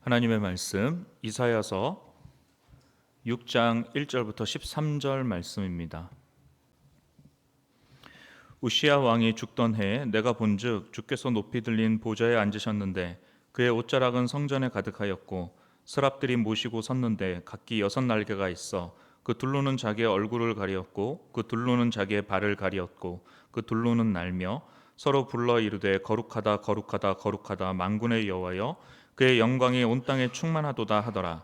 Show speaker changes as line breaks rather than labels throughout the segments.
하나님의 말씀 이사야서 6장 1절부터 13절 말씀입니다. 우시야 왕이 죽던 해에 내가 본즉 주께서 높이 들린 보좌에 앉으셨는데 그의 옷자락은 성전에 가득하였고 스랍들이 모시고 섰는데 각기 6날개가 있어 그 둘로는 자기의 얼굴을 가리었고 그 둘로는 자기의 발을 가리었고 그 둘로는 날며 서로 불러 이르되 거룩하다 거룩하다 거룩하다 만군의 여호와여 그의 영광이 온 땅에 충만하도다 하더라.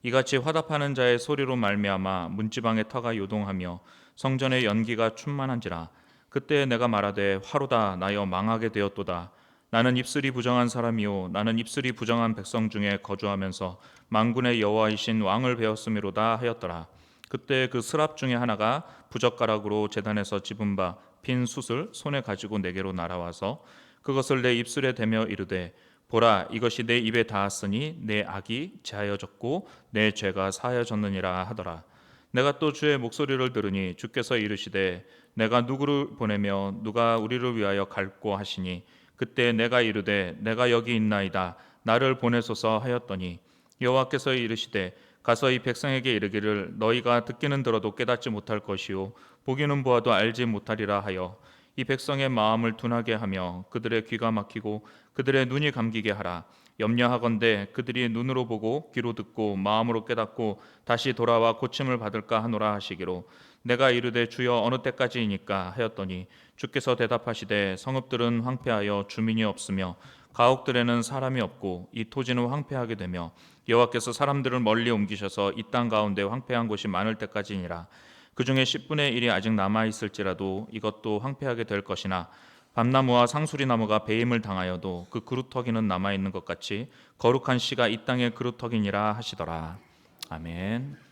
이같이 화답하는 자의 소리로 말미암아 문지방의 터가 요동하며 성전의 연기가 충만한지라. 그때 내가 말하되 화로다 나여 망하게 되었도다. 나는 입술이 부정한 사람이요 나는 입술이 부정한 백성 중에 거주하면서 만군의 여호와이신 왕을 배웠음이로다 하였더라. 그때 그 스랍 중에 하나가 부젓가락으로 제단에서 집은 바 빈 숯을 손에 가지고 내게로 날아와서 그것을 내 입술에 대며 이르되 보라 이것이 내 입에 닿았으니 내 악이 제하여졌고 내 죄가 사하여졌느니라 하더라. 내가 또 주의 목소리를 들으니 주께서 이르시되 내가 누구를 보내며 누가 우리를 위하여 갈고 하시니 그때 내가 이르되 내가 여기 있나이다 나를 보내소서 하였더니 여호와께서 이르시되 가서 이 백성에게 이르기를 너희가 듣기는 들어도 깨닫지 못할 것이요 보기는 보아도 알지 못하리라 하여 이 백성의 마음을 둔하게 하며 그들의 귀가 막히고 그들의 눈이 감기게 하라. 염려하건대 그들이 눈으로 보고 귀로 듣고 마음으로 깨닫고 다시 돌아와 고침을 받을까 하노라 하시기로 내가 이르되 주여 어느 때까지이니까 하였더니 주께서 대답하시되 성읍들은 황폐하여 주민이 없으며 가옥들에는 사람이 없고 이 토지는 황폐하게 되며 여호와께서 사람들을 멀리 옮기셔서 이 땅 가운데 황폐한 곳이 많을 때까지니라. 그 중에 10분의 1이 아직 남아 있을지라도 이것도 황폐하게 될 것이나 밤나무와 상수리나무가 배임을 당하여도 그 그루터기는 남아 있는 것 같이 거룩한 씨가 이 땅의 그루터기니라 하시더라. 아멘.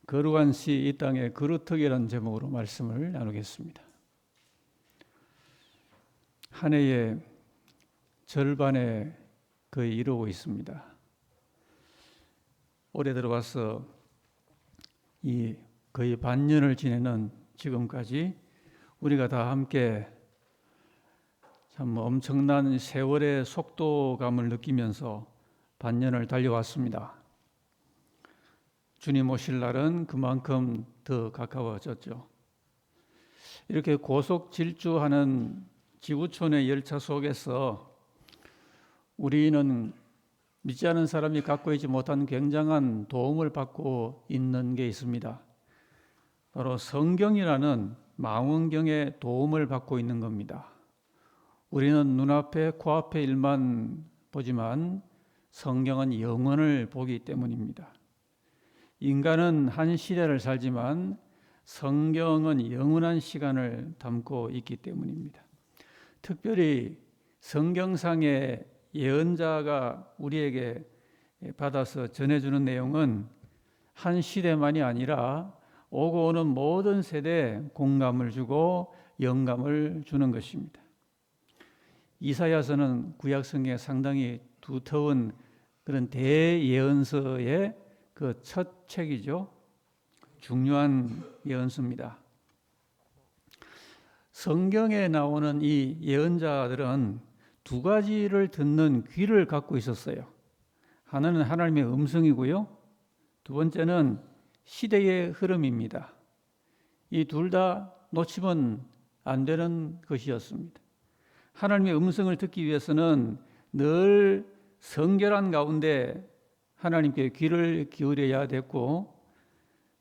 거룩한 씨 이 땅의 그루터기라는 제목으로 말씀을 나누겠습니다. 한 해의 절반에 거의 이루고 있습니다. 올해 들어와서 이 거의 반년을 지내는 지금까지 우리가 다 함께 참 엄청난 세월의 속도감을 느끼면서 반년을 달려왔습니다. 주님 오실 날은 그만큼 더 가까워졌죠. 이렇게 고속 질주하는 지구촌의 열차 속에서 우리는 믿지 않은 사람이 갖고 있지 못한 굉장한 도움을 받고 있는 게 있습니다. 바로 성경이라는 망원경의 도움을 받고 있는 겁니다. 우리는 눈앞에 코앞의 일만 보지만 성경은 영원을 보기 때문입니다. 인간은 한 시대를 살지만 성경은 영원한 시간을 담고 있기 때문입니다. 특별히 성경상의 예언자가 우리에게 받아서 전해주는 내용은 한 시대만이 아니라 오고 오는 모든 세대에 공감을 주고 영감을 주는 것입니다. 이사야서는 구약 성경에 상당히 두터운 그런 대예언서의 그 첫 책이죠. 중요한 예언서입니다. 성경에 나오는 이 예언자들은 두 가지를 듣는 귀를 갖고 있었어요. 하나는 하나님의 음성이고요. 두 번째는 시대의 흐름입니다. 이 둘 다 놓치면 안 되는 것이었습니다. 하나님의 음성을 듣기 위해서는 늘 성결한 가운데 하나님께 귀를 기울여야 됐고,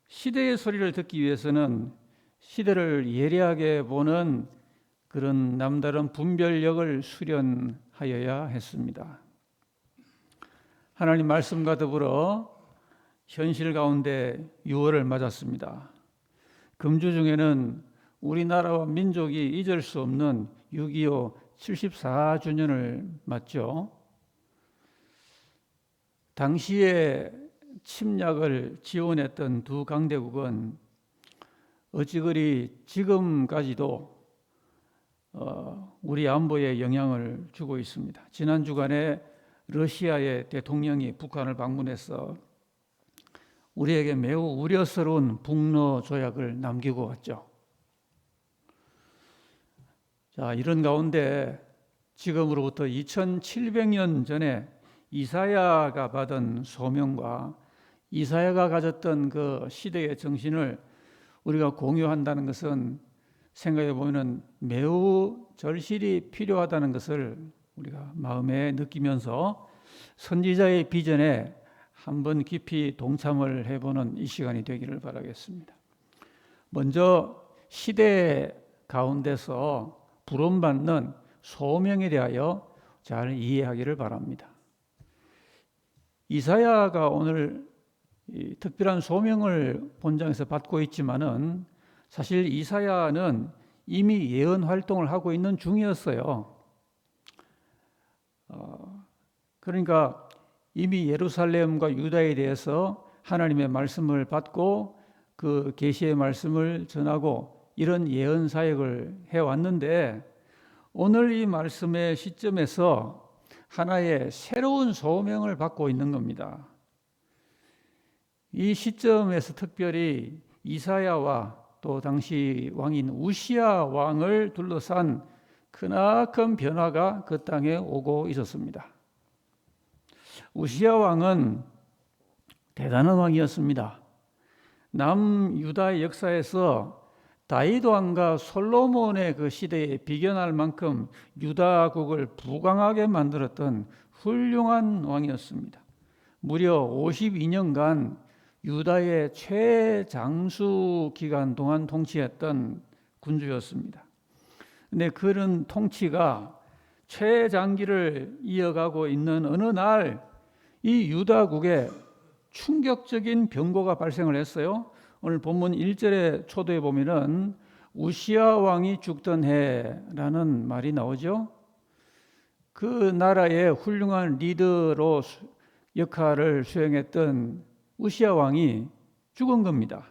시대의 소리를 듣기 위해서는 시대를 예리하게 보는 그런 남다른 분별력을 수련하여야 했습니다. 하나님 말씀과 더불어 현실 가운데 6월을 맞았습니다. 금주 중에는 우리나라와 민족이 잊을 수 없는 6.25 74주년을 맞죠. 당시에 침략을 지원했던 두 강대국은 어찌 그리 지금까지도 우리 안보에 영향을 주고 있습니다. 지난 주간에 러시아의 대통령이 북한을 방문해서 우리에게 매우 우려스러운 북러 조약을 남기고 왔죠. 자, 이런 가운데 지금으로부터 2700년 전에 이사야가 받은 소명과 이사야가 가졌던 그 시대의 정신을 우리가 공유한다는 것은 생각해 보면 매우 절실히 필요하다는 것을 우리가 마음에 느끼면서 선지자의 비전에 한번 깊이 동참을 해보는 이 시간이 되기를 바라겠습니다. 먼저 시대 가운데서 부름받는 소명에 대하여 잘 이해하기를 바랍니다. 이사야가 오늘 특별한 소명을 본장에서 받고 있지만은 사실 이사야는 이미 예언 활동을 하고 있는 중이었어요. 그러니까 이미 예루살렘과 유다에 대해서 하나님의 말씀을 받고 그 계시의 말씀을 전하고 이런 예언 사역을 해왔는데, 오늘 이 말씀의 시점에서 하나의 새로운 소명을 받고 있는 겁니다. 이 시점에서 특별히 이사야와 또 당시 왕인 우시야 왕을 둘러싼 크나큰 변화가 그 땅에 오고 있었습니다. 우시야 왕은 대단한 왕이었습니다. 남유다의 역사에서 다윗 왕과 솔로몬의 그 시대에 비견할 만큼 유다국을 부강하게 만들었던 훌륭한 왕이었습니다. 무려 52년간 유다의 최장수 기간 동안 통치했던 군주였습니다. 그런데 그런 통치가 최장기를 이어가고 있는 어느 날 이 유다국에 충격적인 변고가 발생을 했어요. 오늘 본문 1절에 초도에 보면은 우시야 왕이 죽던 해라는 말이 나오죠. 그 나라의 훌륭한 리더로 역할을 수행했던 우시야 왕이 죽은 겁니다.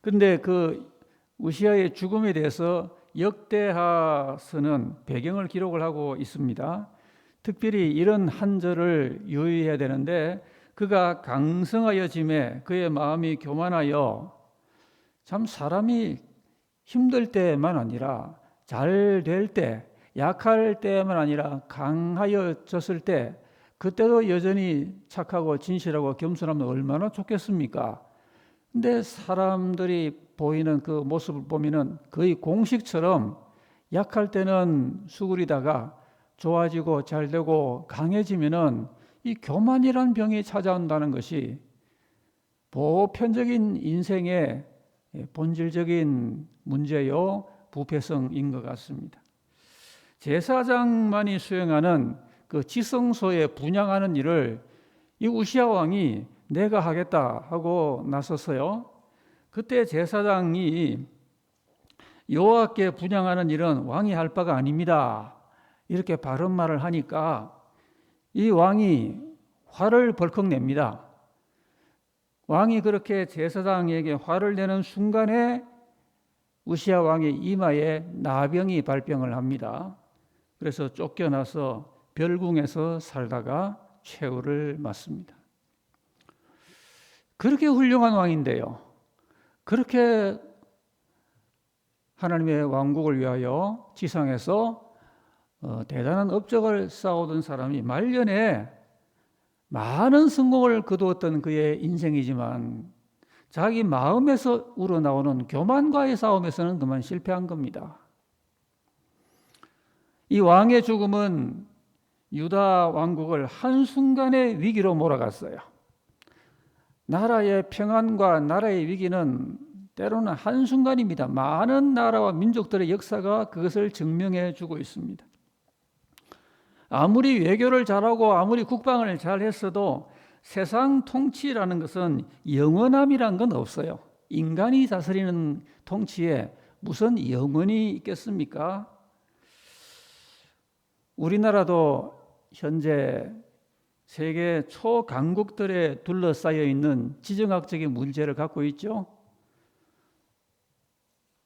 그런데 그 우시아의 죽음에 대해서 역대하서는 배경을 기록을 하고 있습니다. 특별히 이런 한 절을 유의해야 되는데, 그가 강성하여짐에 그의 마음이 교만하여, 참 사람이 힘들 때만 아니라 잘 될 때, 약할 때만 아니라 강하여졌을 때, 그때도 여전히 착하고 진실하고 겸손하면 얼마나 좋겠습니까? 근데 사람들이 보이는 그 모습을 보면은 거의 공식처럼 약할 때는 수그리다가 좋아지고 잘되고 강해지면은 이 교만이란 병이 찾아온다는 것이 보편적인 인생의 본질적인 문제요, 부패성인 것 같습니다. 제사장만이 수행하는 그 지성소에 분향하는 일을 이 우시야 왕이 내가 하겠다 하고 나섰어요. 그때 제사장이 여호와께 분향하는 일은 왕이 할 바가 아닙니다, 이렇게 바른 말을 하니까 이 왕이 화를 벌컥 냅니다. 왕이 그렇게 제사장에게 화를 내는 순간에 우시야 왕의 이마에 나병이 발병을 합니다. 그래서 쫓겨나서 별궁에서 살다가 최후를 맞습니다. 그렇게 훌륭한 왕인데요, 그렇게 하나님의 왕국을 위하여 지상에서 대단한 업적을 쌓아오던 사람이 말년에 많은 성공을 거두었던 그의 인생이지만 자기 마음에서 우러나오는 교만과의 싸움에서는 그만 실패한 겁니다. 이 왕의 죽음은 유다 왕국을 한순간의 위기로 몰아갔어요. 나라의 평안과 나라의 위기는 때로는 한순간입니다. 많은 나라와 민족들의 역사가 그것을 증명해 주고 있습니다. 아무리 외교를 잘하고 아무리 국방을 잘했어도 세상 통치라는 것은 영원함이란 건 없어요. 인간이 다스리는 통치에 무슨 영원이 있겠습니까? 우리나라도 현재 세계 초강국들에 둘러싸여 있는 지정학적인 문제를 갖고 있죠.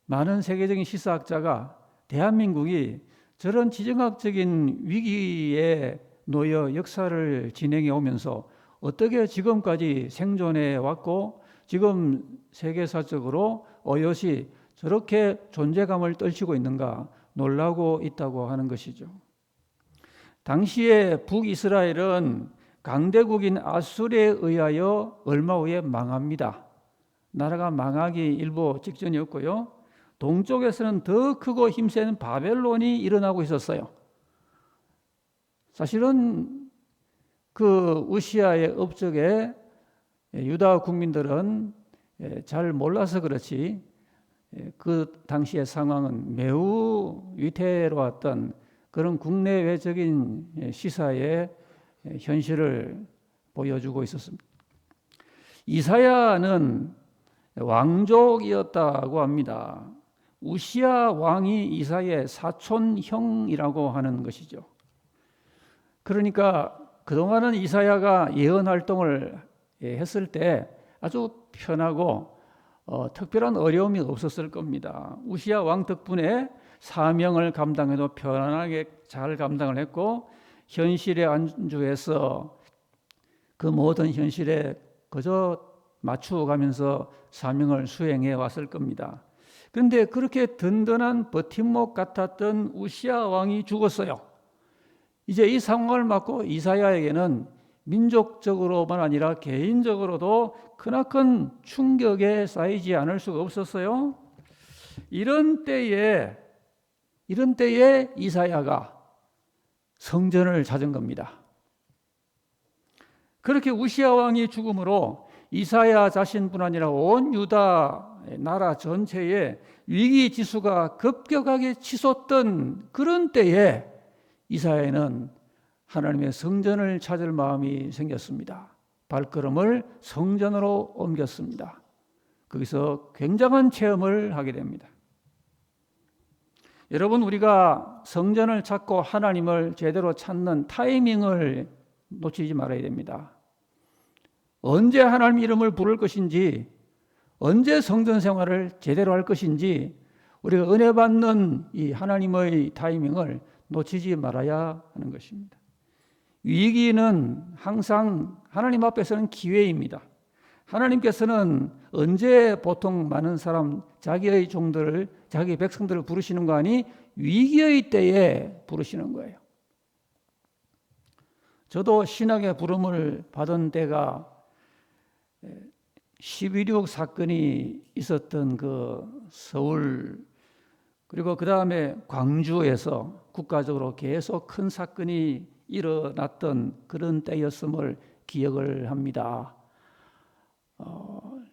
많은 세계적인 시사학자가 대한민국이 저런 지정학적인 위기에 놓여 역사를 진행해 오면서 어떻게 지금까지 생존해 왔고 지금 세계사적으로 오롯이 저렇게 존재감을 떨치고 있는가 놀라고 있다고 하는 것이죠. 당시에 북이스라엘은 강대국인 아수르에 의하여 얼마 후에 망합니다. 나라가 망하기 일보 직전이었고요. 동쪽에서는 더 크고 힘센 바벨론이 일어나고 있었어요. 사실은 그 우시아의 업적에 유다 국민들은 잘 몰라서 그렇지 그 당시의 상황은 매우 위태로웠던 그런 국내외적인 시사의 현실을 보여주고 있었습니다. 이사야는 왕족이었다고 합니다. 우시야 왕이 이사야의 사촌형이라고 하는 것이죠. 그러니까 그동안은 이사야가 예언 활동을 했을 때 아주 편하고 특별한 어려움이 없었을 겁니다. 우시야 왕 덕분에 사명을 감당해도 편안하게 잘 감당을 했고 현실에 안주해서 그 모든 현실에 그저 맞추어 가면서 사명을 수행해 왔을 겁니다. 그런데 그렇게 든든한 버팀목 같았던 우시야 왕이 죽었어요. 이제 이 상황을 맞고 이사야에게는 민족적으로만 아니라 개인적으로도 크나큰 충격에 쌓이지 않을 수가 없었어요. 이런 때에 이사야가 성전을 찾은 겁니다. 그렇게 우시야 왕이 죽음으로 이사야 자신뿐 아니라 온 유다 나라 전체에 위기 지수가 급격하게 치솟던 그런 때에 이사야는 하나님의 성전을 찾을 마음이 생겼습니다. 발걸음을 성전으로 옮겼습니다. 거기서 굉장한 체험을 하게 됩니다. 여러분, 우리가 성전을 찾고 하나님을 제대로 찾는 타이밍을 놓치지 말아야 됩니다. 언제 하나님 이름을 부를 것인지, 언제 성전 생활을 제대로 할 것인지 우리가 은혜 받는 이 하나님의 타이밍을 놓치지 말아야 하는 것입니다. 위기는 항상 하나님 앞에서는 기회입니다. 하나님께서는 언제 보통 많은 사람, 자기의 종들을, 자기 백성들을 부르시는 거 아니? 위기의 때에 부르시는 거예요. 저도 신학의 부름을 받은 때가 11.26 사건이 있었던 그 서울, 그리고 그 다음에 광주에서 국가적으로 계속 큰 사건이 일어났던 그런 때였음을 기억을 합니다.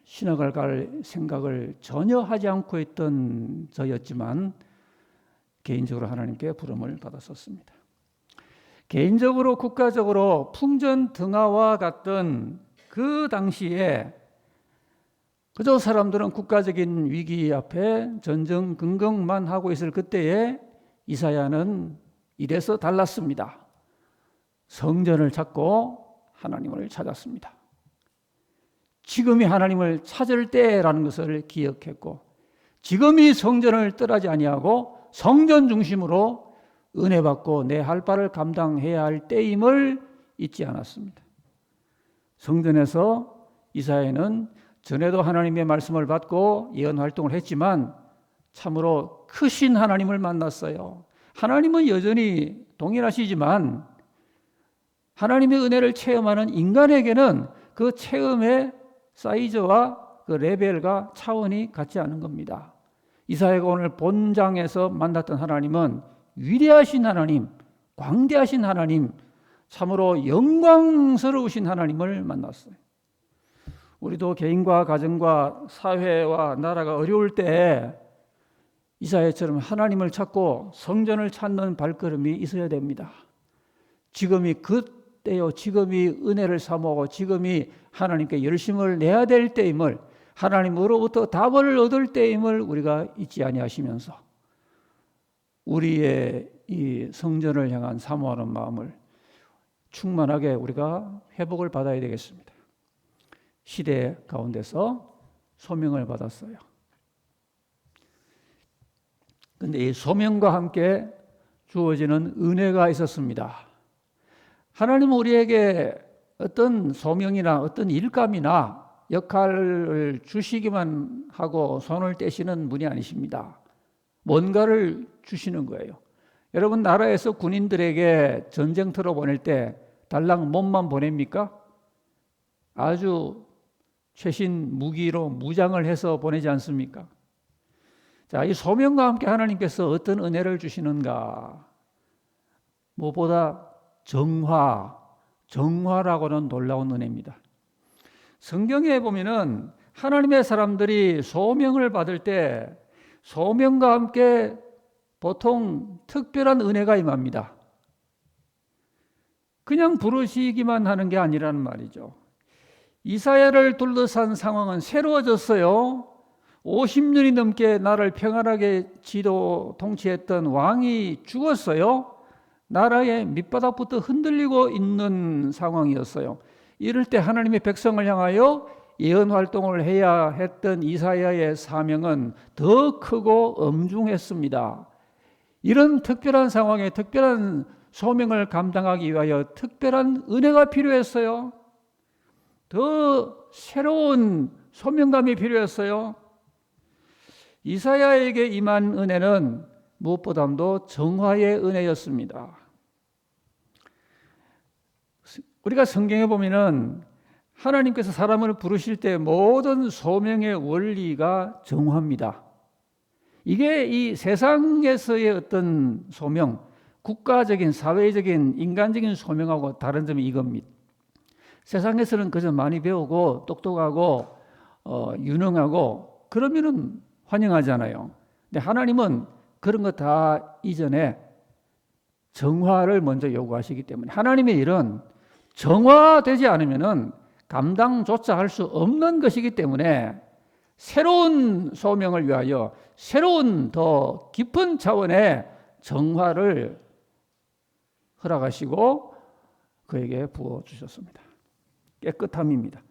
신학을 갈 생각을 전혀 하지 않고 있던 저였지만 개인적으로 하나님께 부름을 받았었습니다. 개인적으로 국가적으로 풍전등화와 같던 그 당시에 그저 사람들은 국가적인 위기 앞에 전전긍긍만 하고 있을 그때에 이사야는 이래서 달랐습니다. 성전을 찾고 하나님을 찾았습니다. 지금이 하나님을 찾을 때라는 것을 기억했고, 지금이 성전을 떠나지 아니하고 성전 중심으로 은혜 받고 내 할 바를 감당해야 할 때임을 잊지 않았습니다. 성전에서 이사야는 전에도 하나님의 말씀을 받고 예언 활동을 했지만 참으로 크신 하나님을 만났어요. 하나님은 여전히 동일하시지만 하나님의 은혜를 체험하는 인간에게는 그 체험의 사이즈와 그 레벨과 차원이 같지 않은 겁니다. 이사야가 오늘 본장에서 만났던 하나님은 위대하신 하나님, 광대하신 하나님, 참으로 영광스러우신 하나님을 만났어요. 우리도 개인과 가정과 사회와 나라가 어려울 때 이사야처럼 하나님을 찾고 성전을 찾는 발걸음이 있어야 됩니다. 지금이 그때요, 지금이 은혜를 사모하고 지금이 하나님께 열심을 내야 될 때임을, 하나님으로부터 답을 얻을 때임을 우리가 잊지 아니하시면서 우리의 이 성전을 향한 사모하는 마음을 충만하게 우리가 회복을 받아야 되겠습니다. 시대 가운데서 소명을 받았어요. 그런데 이 소명과 함께 주어지는 은혜가 있었습니다. 하나님은 우리에게 어떤 소명이나 어떤 일감이나 역할을 주시기만 하고 손을 떼시는 분이 아니십니다. 뭔가를 주시는 거예요. 여러분, 나라에서 군인들에게 전쟁터로 보낼 때 달랑 몸만 보냅니까? 아주 최신 무기로 무장을 해서 보내지 않습니까? 자, 이 소명과 함께 하나님께서 어떤 은혜를 주시는가? 무엇보다 정화라고는 놀라운 은혜입니다. 성경에 보면은 하나님의 사람들이 소명을 받을 때 소명과 함께 보통 특별한 은혜가 임합니다. 그냥 부르시기만 하는 게 아니라는 말이죠. 이사야를 둘러싼 상황은 새로워졌어요. 50년이 넘게 나라를 평안하게 통치했던 왕이 죽었어요. 나라의 밑바닥부터 흔들리고 있는 상황이었어요. 이럴 때 하나님의 백성을 향하여 예언 활동을 해야 했던 이사야의 사명은 더 크고 엄중했습니다. 이런 특별한 상황에 특별한 소명을 감당하기 위하여 특별한 은혜가 필요했어요. 더 새로운 소명감이 필요했어요. 이사야에게 임한 은혜는 무엇보다도 정화의 은혜였습니다. 우리가 성경에 보면은 하나님께서 사람을 부르실 때 모든 소명의 원리가 정화입니다. 이게 이 세상에서의 어떤 소명, 국가적인, 사회적인, 인간적인 소명하고 다른 점이 이겁니다. 세상에서는 그저 많이 배우고 똑똑하고 유능하고 그러면은 환영하잖아요. 근데 하나님은 그런 것 다 이전에 정화를 먼저 요구하시기 때문에 하나님의 일은 정화되지 않으면은 감당조차 할 수 없는 것이기 때문에 새로운 소명을 위하여 새로운 더 깊은 차원의 정화를 허락하시고 그에게 부어주셨습니다. 깨끗함입니다.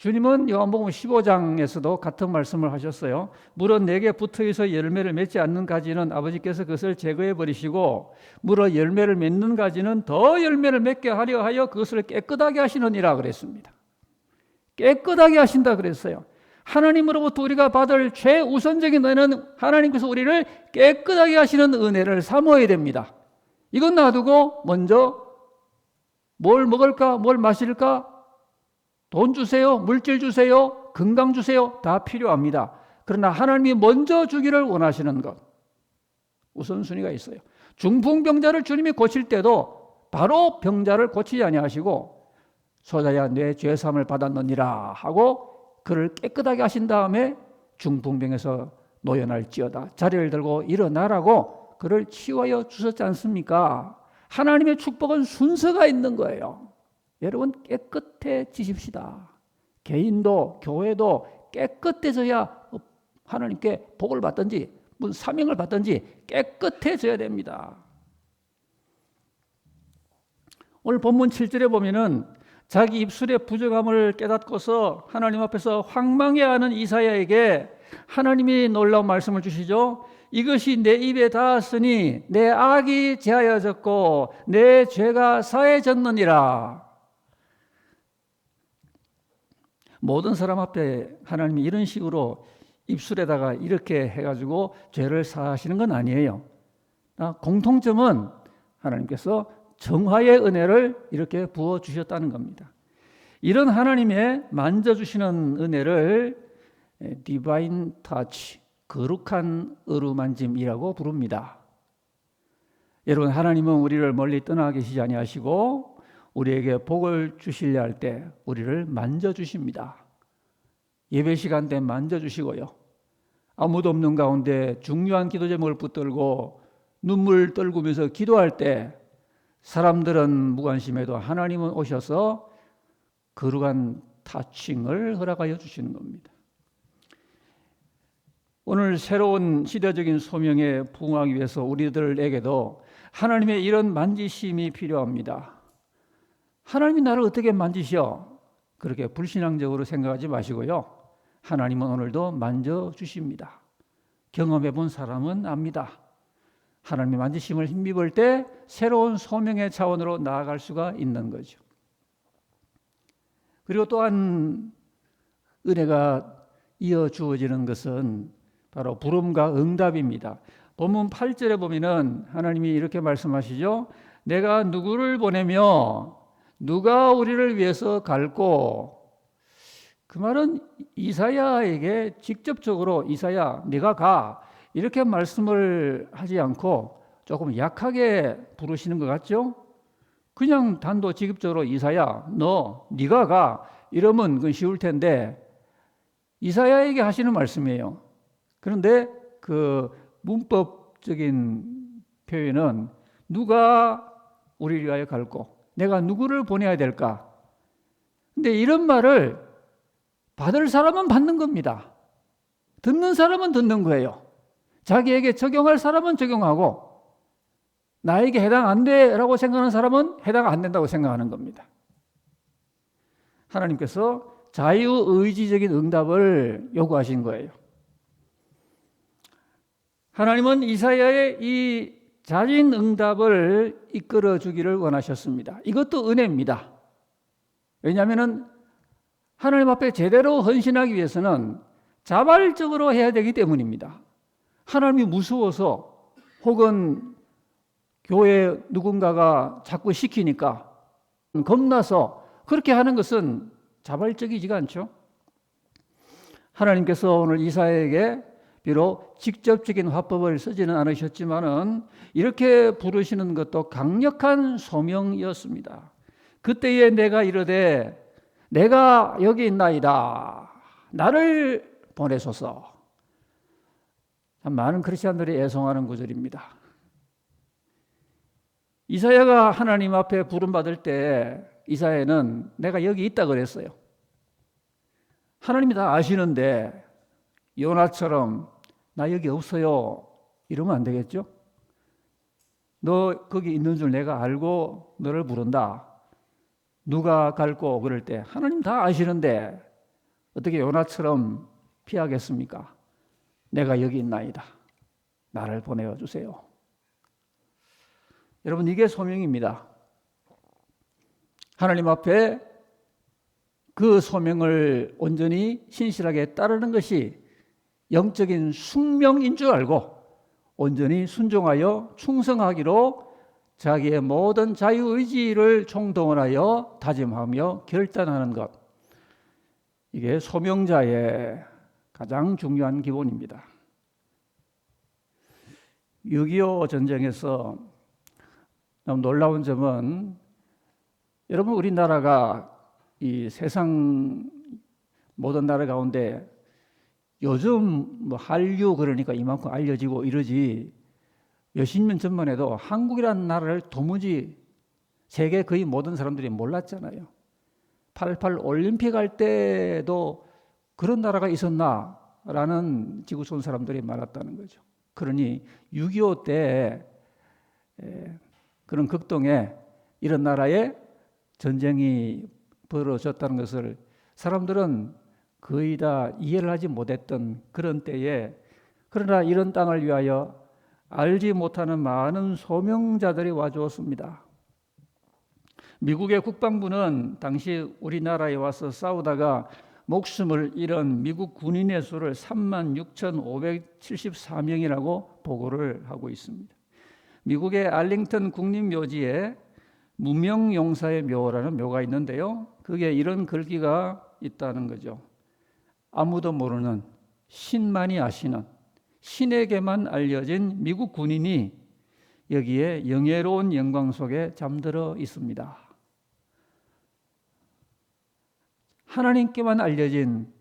주님은 요한복음 15장에서도 같은 말씀을 하셨어요. 물은 내게 붙어있어 열매를 맺지 않는 가지는 아버지께서 그것을 제거해 버리시고 물어 열매를 맺는 가지는 더 열매를 맺게 하려 하여 그것을 깨끗하게 하시느니라 그랬습니다. 깨끗하게 하신다 그랬어요. 하나님으로부터 우리가 받을 최우선적인 은혜는 하나님께서 우리를 깨끗하게 하시는 은혜를 사모해야 됩니다. 이건 놔두고 먼저 뭘 먹을까, 뭘 마실까, 돈 주세요, 물질 주세요, 건강 주세요, 다 필요합니다. 그러나 하나님이 먼저 주기를 원하시는 것, 우선순위가 있어요. 중풍병자를 주님이 고칠 때도 바로 병자를 고치지 아니하시고 소자야 내 죄사함을 받았느니라 하고 그를 깨끗하게 하신 다음에 중풍병에서 노연할지어다 자리를 들고 일어나라고 그를 치유하여 주셨지 않습니까? 하나님의 축복은 순서가 있는 거예요. 여러분 깨끗해지십시다. 개인도 교회도 깨끗해져야 하나님께 복을 받든지 무슨 사명을 받든지 깨끗해져야 됩니다. 오늘 본문 7절에 보면은 자기 입술의 부족함을 깨닫고서 하나님 앞에서 황망해하는 이사야에게 하나님이 놀라운 말씀을 주시죠. 이것이 내 입에 닿았으니 내 악이 제하여졌고 내 죄가 사해졌느니라. 모든 사람 앞에 하나님이 이런 식으로 입술에다가 이렇게 해가지고 죄를 사하시는 건 아니에요. 공통점은 하나님께서 정화의 은혜를 이렇게 부어주셨다는 겁니다. 이런 하나님의 만져주시는 은혜를 디바인 터치, 거룩한 어루만짐이라고 부릅니다. 여러분 하나님은 우리를 멀리 떠나 계시지 아니하시고 우리에게 복을 주시려 할 때 우리를 만져주십니다. 예배 시간 때 만져주시고요. 아무도 없는 가운데 중요한 기도 제목을 붙들고 눈물 떨구면서 기도할 때 사람들은 무관심해도 하나님은 오셔서 거룩한 타칭을 허락하여 주시는 겁니다. 오늘 새로운 시대적인 소명에 부응하기 위해서 우리들에게도 하나님의 이런 만지심이 필요합니다. 하나님이 나를 어떻게 만지셔? 그렇게 불신앙적으로 생각하지 마시고요. 하나님은 오늘도 만져주십니다. 경험해 본 사람은 압니다. 하나님의 만지심을 힘입을 때 새로운 소명의 차원으로 나아갈 수가 있는 거죠. 그리고 또한 은혜가 이어 주어지는 것은 바로 부름과 응답입니다. 본문 8절에 보면은 하나님이 이렇게 말씀하시죠. 내가 누구를 보내며 누가 우리를 위해서 갈고, 그 말은 이사야에게 직접적으로 이사야 네가 가 이렇게 말씀을 하지 않고 조금 약하게 부르시는 것 같죠? 그냥 단도직입적으로 이사야 네가 가 이러면 그건 쉬울 텐데 이사야에게 하시는 말씀이에요. 그런데 그 문법적인 표현은 누가 우리를 위하여 갈고 내가 누구를 보내야 될까? 근데 이런 말을 받을 사람은 받는 겁니다. 듣는 사람은 듣는 거예요. 자기에게 적용할 사람은 적용하고 나에게 해당 안 돼라고 생각하는 사람은 해당 안 된다고 생각하는 겁니다. 하나님께서 자유의지적인 응답을 요구하신 거예요. 하나님은 이사야의 이 자진 응답을 이끌어 주기를 원하셨습니다. 이것도 은혜입니다. 왜냐하면 하나님 앞에 제대로 헌신하기 위해서는 자발적으로 해야 되기 때문입니다. 하나님이 무서워서 혹은 교회 누군가가 자꾸 시키니까 겁나서 그렇게 하는 것은 자발적이지가 않죠. 하나님께서 오늘 이사야에게 비록 직접적인 화법을 쓰지는 않으셨지만은 이렇게 부르시는 것도 강력한 소명이었습니다. 그때에 내가 이르되 내가 여기 있나이다. 나를 보내소서. 참 많은 크리스찬들이 애송하는 구절입니다. 이사야가 하나님 앞에 부름받을 때 이사야는 내가 여기 있다 그랬어요. 하나님이 다 아시는데 요나처럼 나 여기 없어요 이러면 안 되겠죠? 너 거기 있는 줄 내가 알고 너를 부른다. 누가 갈고 그럴 때 하나님 다 아시는데 어떻게 요나처럼 피하겠습니까? 내가 여기 있나이다. 나를 보내어 주세요. 여러분, 이게 소명입니다. 하나님 앞에 그 소명을 온전히 신실하게 따르는 것이 영적인 숙명인 줄 알고 온전히 순종하여 충성하기로 자기의 모든 자유의지를 총동원하여 다짐하며 결단하는 것. 이게 소명자의 가장 중요한 기본입니다. 6.25 전쟁에서 너무 놀라운 점은 여러분, 우리나라가 이 세상 모든 나라 가운데 요즘 뭐 한류 그러니까 이만큼 알려지고 이러지 몇십 년 전만 해도 한국이라는 나라를 도무지 세계 거의 모든 사람들이 몰랐잖아요. 88 올림픽 할 때도 그런 나라가 있었나라는 지구촌 사람들이 많았다는 거죠. 그러니 6.25 때 그런 극동에 이런 나라에 전쟁이 벌어졌다는 것을 사람들은 거의 다 이해를 하지 못했던 그런 때에, 그러나 이런 땅을 위하여 알지 못하는 많은 소명자들이 와주었습니다. 미국의 국방부는 당시 우리나라에 와서 싸우다가 목숨을 잃은 미국 군인의 수를 36,574명이라고 보고를 하고 있습니다. 미국의 알링턴 국립묘지에 무명용사의 묘라는 묘가 있는데요, 그게 이런 글귀가 있다는 거죠. 아무도 모르는, 신만이 아시는, 신에게만 알려진 미국 군인이 여기에 영예로운 영광 속에 잠들어 있습니다. 하나님께만 알려진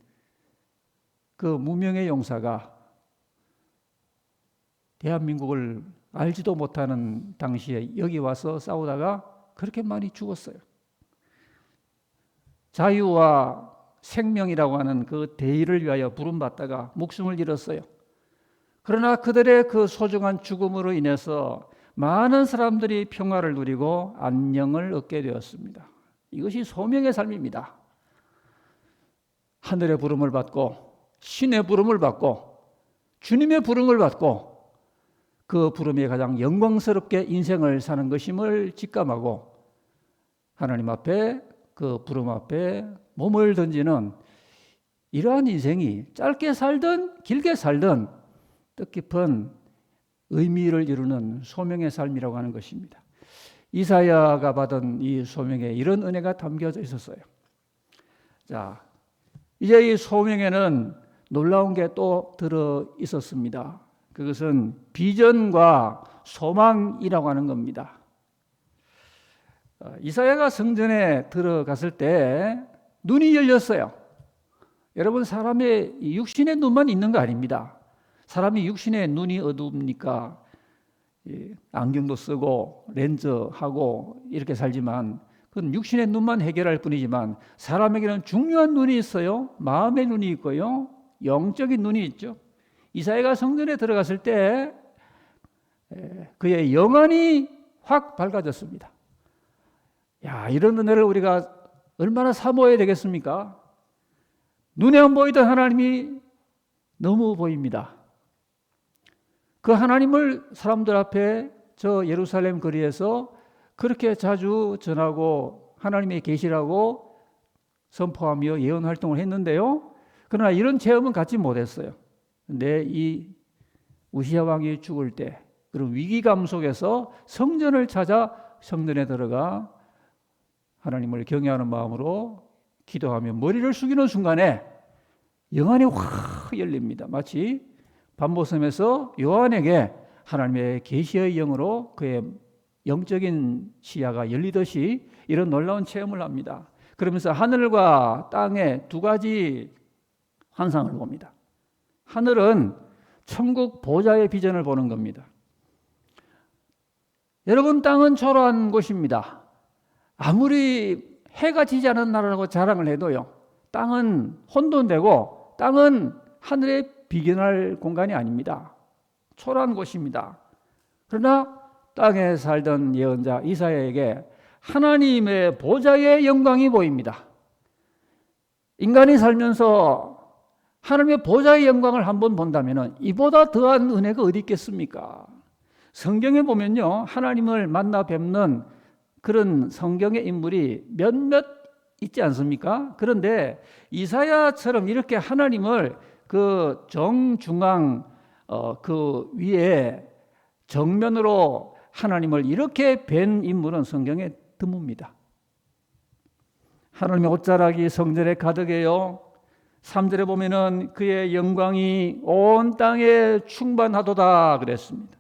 그 무명의 용사가 대한민국을 알지도 못하는 당시에 여기 와서 싸우다가 그렇게 많이 죽었어요. 자유와 생명이라고 하는 그 대의를 위하여 부름받다가 목숨을 잃었어요. 그러나 그들의 그 소중한 죽음으로 인해서 많은 사람들이 평화를 누리고 안녕을 얻게 되었습니다. 이것이 소명의 삶입니다. 하늘의 부름을 받고 신의 부름을 받고 주님의 부름을 받고 그 부름에 가장 영광스럽게 인생을 사는 것임을 직감하고 하나님 앞에 그 부름 앞에 몸을 던지는 이러한 인생이 짧게 살든 길게 살든 뜻깊은 의미를 이루는 소명의 삶이라고 하는 것입니다. 이사야가 받은 이 소명에 이런 은혜가 담겨져 있었어요. 자, 이제 이 소명에는 놀라운 게 또 들어 있었습니다. 그것은 비전과 소망이라고 하는 겁니다. 이사야가 성전에 들어갔을 때 눈이 열렸어요. 여러분, 사람의 육신의 눈만 있는 거 아닙니다. 사람이 육신의 눈이 어두웁니까? 안경도 쓰고 렌즈하고 이렇게 살지만 그건 육신의 눈만 해결할 뿐이지만 사람에게는 중요한 눈이 있어요. 마음의 눈이 있고요, 영적인 눈이 있죠. 이사야가 성전에 들어갔을 때 그의 영안이 확 밝아졌습니다. 야, 이런 은혜를 우리가 얼마나 사모해야 되겠습니까? 눈에 안 보이던 하나님이 너무 보입니다. 그 하나님을 사람들 앞에 저 예루살렘 거리에서 그렇게 자주 전하고 하나님의 계시라고 선포하며 예언 활동을 했는데요, 그러나 이런 체험은 갖지 못했어요. 근데 이 우시야 왕이 죽을 때 그런 위기감 속에서 성전을 찾아 성전에 들어가 하나님을 경외하는 마음으로 기도하며 머리를 숙이는 순간에 영안이 확 열립니다. 마치 밤모섬에서 요한에게 하나님의 계시의 영으로 그의 영적인 시야가 열리듯이 이런 놀라운 체험을 합니다. 그러면서 하늘과 땅의 두 가지 환상을 봅니다. 하늘은 천국 보좌의 비전을 보는 겁니다. 여러분, 땅은 초라한 곳입니다. 아무리 해가 지지 않은 나라라고 자랑을 해도요, 땅은 혼돈되고 땅은 하늘에 비견할 공간이 아닙니다. 초라한 곳입니다. 그러나 땅에 살던 예언자 이사야에게 하나님의 보좌의 영광이 보입니다. 인간이 살면서 하나님의 보좌의 영광을 한번 본다면 이보다 더한 은혜가 어디 있겠습니까? 성경에 보면요, 하나님을 만나 뵙는 그런 성경의 인물이 몇몇 있지 않습니까? 그런데 이사야처럼 이렇게 하나님을 그 정중앙 그 위에 정면으로 하나님을 이렇게 뵌 인물은 성경에 드뭅니다. 하나님의 옷자락이 성전에 가득해요. 3절에 보면은 그의 영광이 온 땅에 충만하도다 그랬습니다.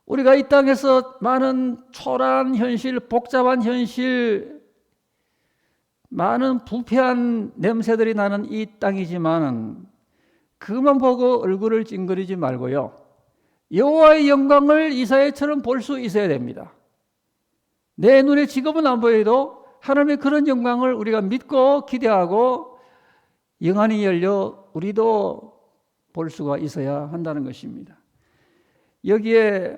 우리가 이 땅에서 많은 초라한 현실, 복잡한 현실, 많은 부패한 냄새들이 나는 이 땅이지만 그것만 보고 얼굴을 찡그리지 말고요, 여호와의 영광을 이사야처럼 볼 수 있어야 됩니다. 내 눈에 지금은 안 보여도 하나님의 그런 영광을 우리가 믿고 기대하고 영안이 열려 우리도 볼 수가 있어야 한다는 것입니다. 여기에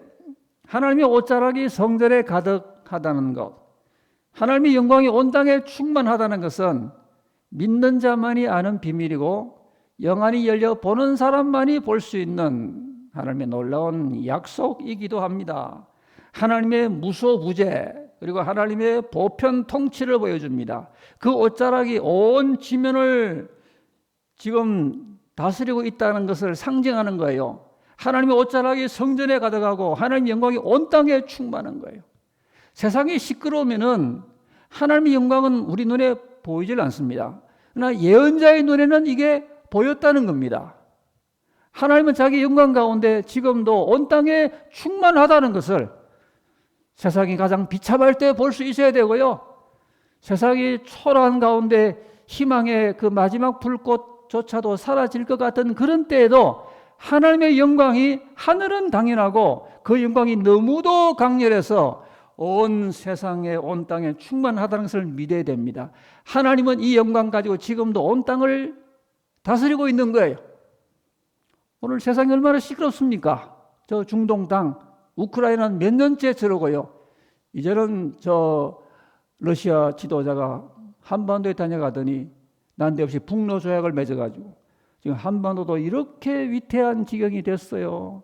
하나님의 옷자락이 성전에 가득하다는 것, 하나님의 영광이 온 땅에 충만하다는 것은 믿는 자만이 아는 비밀이고 영안이 열려 보는 사람만이 볼 수 있는 하나님의 놀라운 약속이기도 합니다. 하나님의 무소부재 그리고 하나님의 보편 통치를 보여줍니다. 그 옷자락이 온 지면을 지금 다스리고 있다는 것을 상징하는 거예요. 하나님의 옷자락이 성전에 가득하고 하나님의 영광이 온 땅에 충만한 거예요. 세상이 시끄러우면은 하나님의 영광은 우리 눈에 보이질 않습니다. 그러나 예언자의 눈에는 이게 보였다는 겁니다. 하나님은 자기 영광 가운데 지금도 온 땅에 충만하다는 것을 세상이 가장 비참할 때 볼 수 있어야 되고요, 세상이 초라한 가운데 희망의 그 마지막 불꽃조차도 사라질 것 같은 그런 때에도 하나님의 영광이, 하늘은 당연하고 그 영광이 너무도 강렬해서 온 세상에 온 땅에 충만하다는 것을 믿어야 됩니다. 하나님은 이 영광 가지고 지금도 온 땅을 다스리고 있는 거예요. 오늘 세상이 얼마나 시끄럽습니까? 저 중동 땅, 우크라이나는 몇 년째 저러고요. 이제는 저 러시아 지도자가 한반도에 다녀가더니 난데없이 북러 조약을 맺어가지고 지금 한반도도 이렇게 위태한 지경이 됐어요.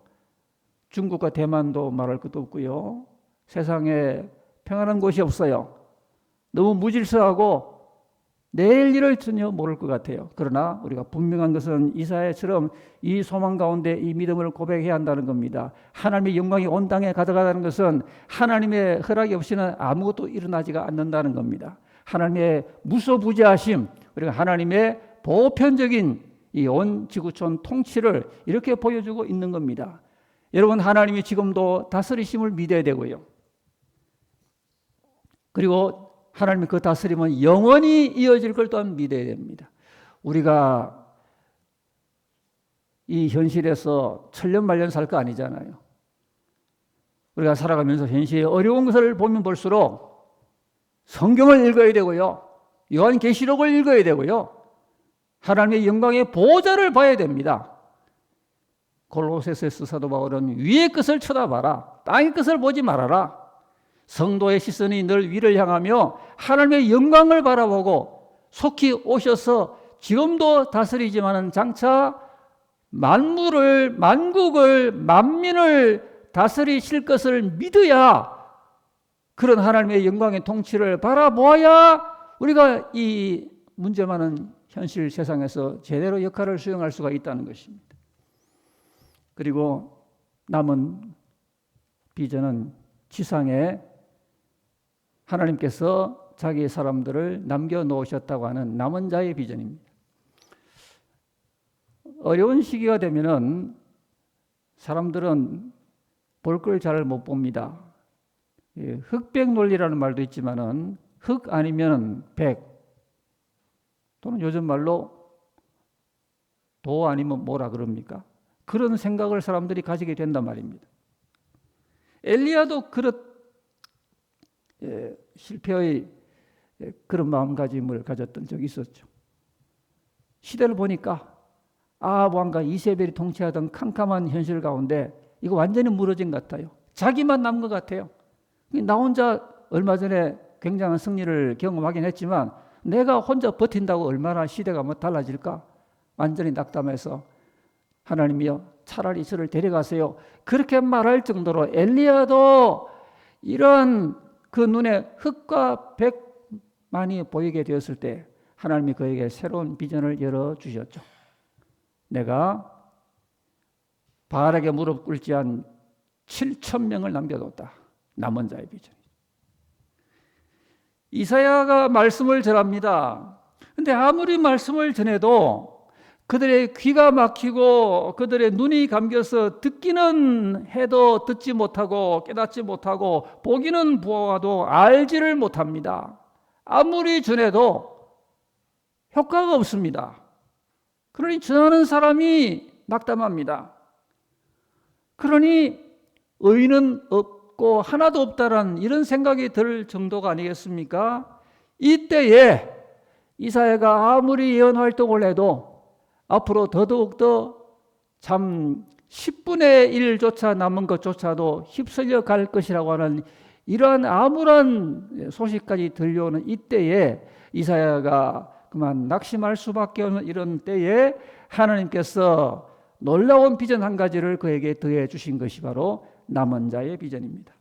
중국과 대만도 말할 것도 없고요. 세상에 평안한 곳이 없어요. 너무 무질서하고 내일 일을 전혀 모를 것 같아요. 그러나 우리가 분명한 것은 이사야처럼 이 소망 가운데 이 믿음을 고백해야 한다는 겁니다. 하나님의 영광이 온 땅에 가득하다는 것은 하나님의 허락이 없이는 아무것도 일어나지가 않는다는 겁니다. 하나님의 무소부재하심, 그리고 하나님의 보편적인 이 온 지구촌 통치를 이렇게 보여주고 있는 겁니다. 여러분, 하나님이 지금도 다스리심을 믿어야 되고요, 그리고 하나님의 그 다스림은 영원히 이어질 걸 또한 믿어야 됩니다. 우리가 이 현실에서 천년만년 살 거 아니잖아요. 우리가 살아가면서 현실에 어려운 것을 보면 볼수록 성경을 읽어야 되고요, 요한계시록을 읽어야 되고요, 하나님의 영광의 보좌를 봐야 됩니다. 골로새서 사도 바울은 위의 것을 쳐다봐라, 땅의 것을 보지 말아라. 성도의 시선이 늘 위를 향하며 하나님의 영광을 바라보고 속히 오셔서 지금도 다스리지만은 장차 만물을, 만국을, 만민을 다스리실 것을 믿어야, 그런 하나님의 영광의 통치를 바라보아야 우리가 이 문제 많은 현실 세상에서 제대로 역할을 수행할 수가 있다는 것입니다. 그리고 남은 비전은 지상에 하나님께서 자기의 사람들을 남겨놓으셨다고 하는 남은 자의 비전입니다. 어려운 시기가 되면은 사람들은 볼 걸 잘 못 봅니다. 흑백 논리라는 말도 있지만은 흑 아니면 백, 또는 요즘 말로 도 아니면 뭐라 그럽니까? 그런 생각을 사람들이 가지게 된단 말입니다. 엘리야도 실패의 그런 마음가짐을 가졌던 적이 있었죠. 시대를 보니까 아합 왕과 이세벨이 통치하던 캄캄한 현실 가운데 이거 완전히 무너진 것 같아요. 자기만 남은 것 같아요. 나 혼자 얼마 전에 굉장한 승리를 경험하긴 했지만 내가 혼자 버틴다고 얼마나 시대가 뭐 달라질까? 완전히 낙담해서 하나님이여 차라리 저를 데려가세요. 그렇게 말할 정도로 엘리야도 이런 그 눈에 흙과 백만이 보이게 되었을 때 하나님이 그에게 새로운 비전을 열어주셨죠. 내가 바알에게 무릎 꿇지 않은 7,000명을 남겨뒀다. 남은 자의 비전. 이사야가 말씀을 전합니다. 근데 아무리 말씀을 전해도 그들의 귀가 막히고 그들의 눈이 감겨서 듣기는 해도 듣지 못하고 깨닫지 못하고 보기는 보아도 알지를 못합니다. 아무리 전해도 효과가 없습니다. 그러니 전하는 사람이 낙담합니다. 그러니 의인은 없고 하나도 없다라는 이런 생각이 들 정도가 아니겠습니까? 이때에 이사야가 아무리 예언 활동을 해도 앞으로 더더욱더 참 10분의 1조차 남은 것조차도 휩쓸려 갈 것이라고 하는 이러한 암울한 소식까지 들려오는 이때에 이사야가 그만 낙심할 수밖에 없는 이런 때에 하나님께서 놀라운 비전 한 가지를 그에게 더해 주신 것이 바로 남은 자의 비전입니다.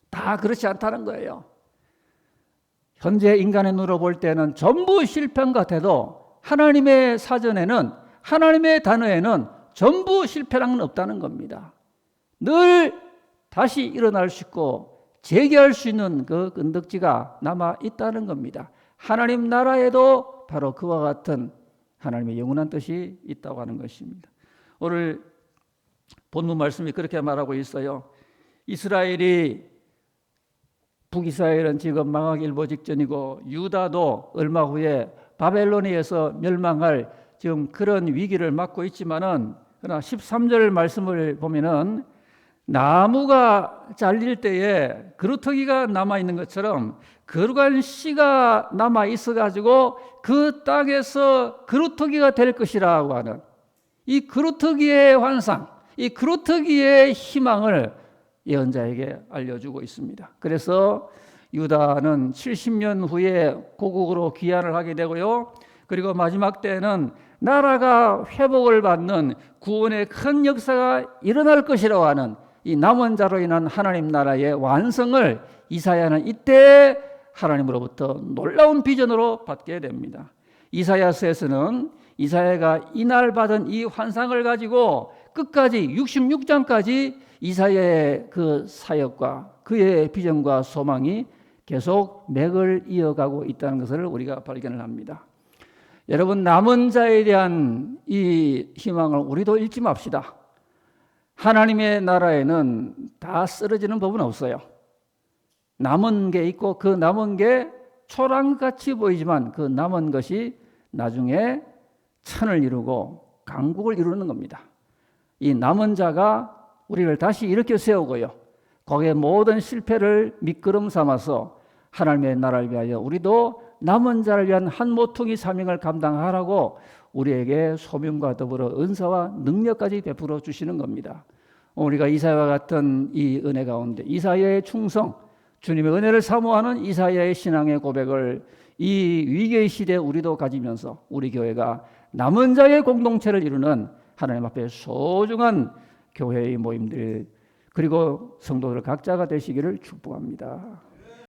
다 그렇지 않다는 거예요. 현재 인간의 눈으로 볼 때는 전부 실패한 것 같아도 하나님의 사전에는, 하나님의 단어에는 전부 실패란 건 없다는 겁니다. 늘 다시 일어날 수 있고 재기할 수 있는 그 건덕지가 남아 있다는 겁니다. 하나님 나라에도 바로 그와 같은 하나님의 영원한 뜻이 있다고 하는 것입니다. 오늘 본문 말씀이 그렇게 말하고 있어요. 이스라엘이, 북이스라엘은 지금 망하기 일보 직전이고 유다도 얼마 후에 바벨론에 의해서 멸망할 지금 그런 위기를 맞고 있지만은, 그러나 13절 말씀을 보면은 나무가 잘릴 때에 그루터기가 남아있는 것처럼 거룩한 씨가 남아있어가지고 그 땅에서 그루터기가 될 것이라고 하는 이 그루터기의 환상, 이 그루터기의 희망을 예언자에게 알려주고 있습니다. 그래서 유다는 70년 후에 고국으로 귀환을 하게 되고요. 그리고 마지막 때에는 나라가 회복을 받는 구원의 큰 역사가 일어날 것이라고 하는 이 남은 자로 인한 하나님 나라의 완성을 이사야는 이때 하나님으로부터 놀라운 비전으로 받게 됩니다. 이사야서에서는 이사야가 이날 받은 이 환상을 가지고 끝까지 66장까지 이사야의 그 사역과 그의 비전과 소망이 계속 맥을 이어가고 있다는 것을 우리가 발견을 합니다. 여러분, 남은 자에 대한 이 희망을 우리도 잊지 맙시다. 하나님의 나라에는 다 쓰러지는 법은 없어요. 남은 게 있고 그 남은 게 초랑같이 보이지만 그 남은 것이 나중에 천을 이루고 강국을 이루는 겁니다. 이 남은 자가 우리를 다시 일으켜 세우고요. 거기에 모든 실패를 밑거름 삼아서 하나님의 나라를 위하여 우리도 남은 자를 위한 한 모퉁이 사명을 감당하라고 우리에게 소명과 더불어 은사와 능력까지 베풀어 주시는 겁니다. 우리가 이사야와 같은 이 은혜 가운데 이사야의 충성, 주님의 은혜를 사모하는 이사야의 신앙의 고백을 이 위기의 시대에 우리도 가지면서 우리 교회가 남은 자의 공동체를 이루는 하나님 앞에 소중한 교회의 모임들 그리고 성도들 각자가 되시기를 축복합니다.